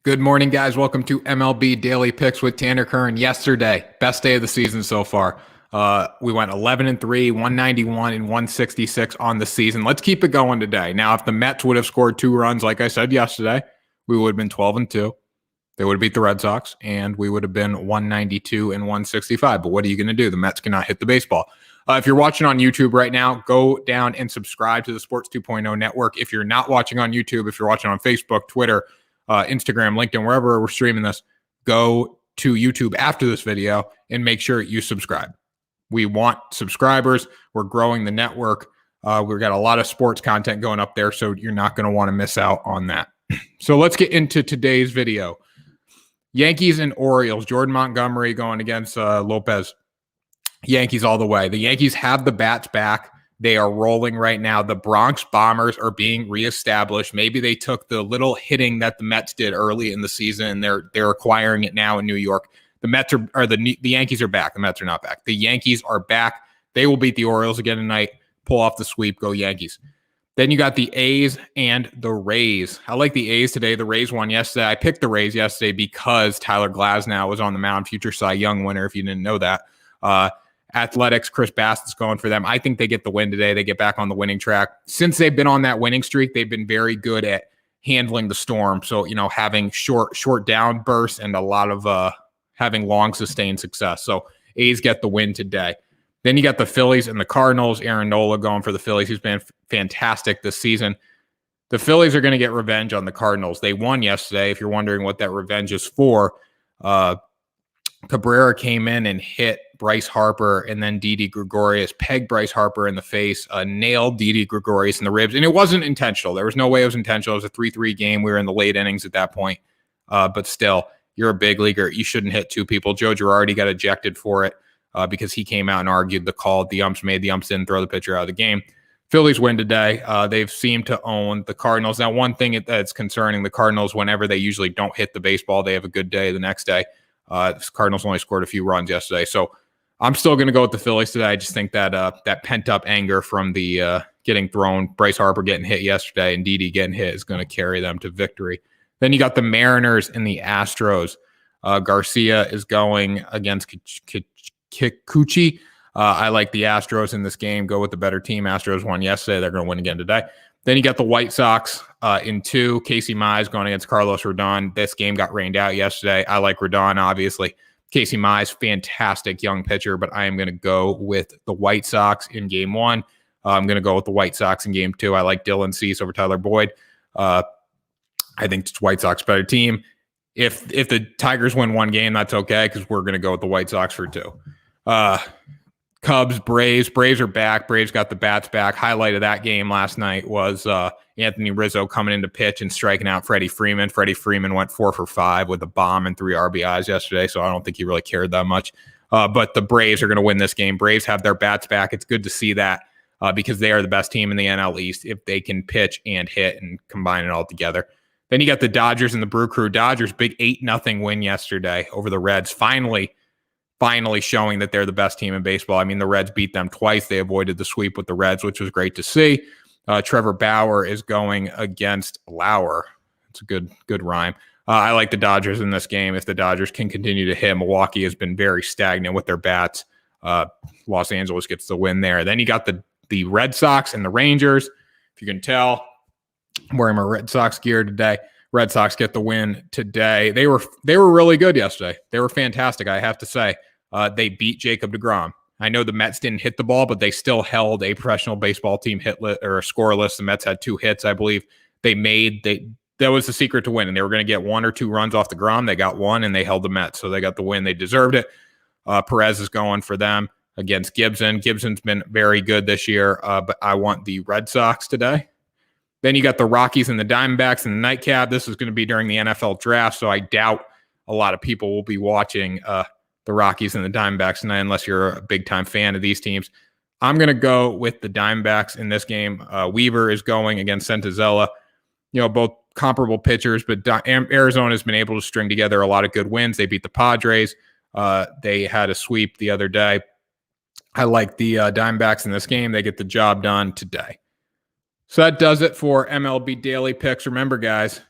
Good morning, guys. Welcome to MLB Daily Picks with Tanner Kern. Yesterday, best day of the season so far. We went 11-3, 191 and 166 on the season. Let's keep it going today. Now, if the Mets would have scored 2 runs, like I said yesterday, we would have been 12-2. They would have beat the Red Sox, and we would have been 192 and 165. But what are you going to do? The Mets cannot hit the baseball. If you're watching on YouTube right now, go down and subscribe to the Sports 2.0 network. If you're not watching on YouTube, if you're watching on Facebook, Twitter, Instagram, LinkedIn, wherever we're streaming this, go to YouTube after this video and make sure you subscribe. We want subscribers. We're growing the network. We've got a lot of sports content going up there, so you're not going to want to miss out on that. So let's get into today's video. Yankees and Orioles. Jordan Montgomery going against Lopez. Yankees all the way. The Yankees have the bats back. They are rolling right now. The Bronx Bombers are being reestablished. Maybe they took the little hitting that the Mets did early in the season, and they're acquiring it now in New York. The Mets are the Yankees are back. The Mets are not back. The Yankees are back. They will beat the Orioles again tonight. Pull off the sweep. Go Yankees. Then you got the A's and the Rays. I like the A's today. The Rays won yesterday. I picked the Rays yesterday because Tyler Glasnow was on the mound, future Cy Young winner, if you didn't know that. Athletics, Chris Bassett's going for them. I think they get the win today. They get back on the winning track. Since they've been on that winning streak, they've been very good at handling the storm. So, having short down bursts and a lot of having long sustained success. So A's get the win today. Then you got the Phillies and the Cardinals. Aaron Nola going for the Phillies. He's been fantastic this season. The Phillies are going to get revenge on the Cardinals. They won yesterday. If you're wondering what that revenge is for, Cabrera came in and hit Bryce Harper, and then Didi Gregorius pegged Bryce Harper in the face, nailed Didi Gregorius in the ribs, and it wasn't intentional. There was no way it was intentional. It was a 3-3 game. We were in the late innings at that point, but still, you're a big leaguer. You shouldn't hit 2 people. Joe Girardi got ejected for it because he came out and argued the call. The umps didn't throw the pitcher out of the game. Phillies win today. They've seemed to own the Cardinals. Now, one thing that's concerning, the Cardinals, whenever they usually don't hit the baseball, they have a good day the next day. The Cardinals only scored a few runs yesterday. So I'm still going to go with the Phillies today. I just think that that pent-up anger from the getting thrown, Bryce Harper getting hit yesterday, and Didi getting hit is going to carry them to victory. Then you got the Mariners and the Astros. Garcia is going against Kikuchi. I like the Astros in this game. Go with the better team. Astros won yesterday. They're going to win again today. Then you got the White Sox in 2. Casey Mize going against Carlos Rodon. This game got rained out yesterday. I like Rodon, obviously. Casey Mize, fantastic young pitcher, but I am going to go with the White Sox in game 1. I'm going to go with the White Sox in game 2. I like Dylan Cease over Tyler Boyd. I think it's White Sox better team. If the Tigers win 1 game, that's okay because we're going to go with the White Sox for 2. Cubs, Braves. Braves are back. Braves got the bats back. Highlight of that game last night was Anthony Rizzo coming into pitch and striking out Freddie Freeman. Freddie Freeman went 4 for 5 with a bomb and 3 RBIs yesterday, so I don't think he really cared that much. But the Braves are going to win this game. Braves have their bats back. It's good to see that because they are the best team in the NL East if they can pitch and hit and combine it all together. Then you got the Dodgers and the Brew Crew. Dodgers, big 8-0 win yesterday over the Reds. Finally showing that they're the best team in baseball. I mean, the Reds beat them twice. They avoided the sweep with the Reds, which was great to see. Trevor Bauer is going against Lauer. It's a good rhyme. I like the Dodgers in this game. If the Dodgers can continue to hit, Milwaukee has been very stagnant with their bats. Los Angeles gets the win there. Then you got the Red Sox and the Rangers. If you can tell, I'm wearing my Red Sox gear today. Red Sox get the win today. They were really good yesterday. They were fantastic, I have to say. They beat Jacob deGrom. I know the Mets didn't hit the ball, but they still held a professional baseball team or a scoreless. The Mets had 2 hits, I believe. That was the secret to winning. They were going to get 1 or 2 runs off deGrom. They got 1, and they held the Mets, so they got the win. They deserved it. Perez is going for them against Gibson. Gibson's been very good this year, but I want the Red Sox today. Then you got the Rockies and the Diamondbacks in the nightcap. This is going to be during the NFL draft, so I doubt a lot of people will be watching the Rockies and the Diamondbacks tonight unless you're a big-time fan of these teams. I'm going to go with the Diamondbacks in this game. Weaver is going against Santazella. Both comparable pitchers, but Arizona has been able to string together a lot of good wins. They beat the Padres. They had a sweep the other day. I like the Diamondbacks in this game. They get the job done today. So that does it for MLB Daily Picks. Remember, guys,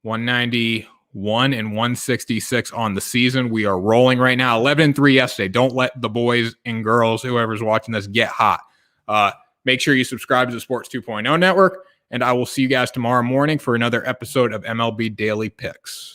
190, 1-166 on the season. We are rolling right now. 11-3 yesterday. Don't let the boys and girls, whoever's watching this, get hot. Make sure you subscribe to the Sports 2.0 Network, and I will see you guys tomorrow morning for another episode of MLB Daily Picks.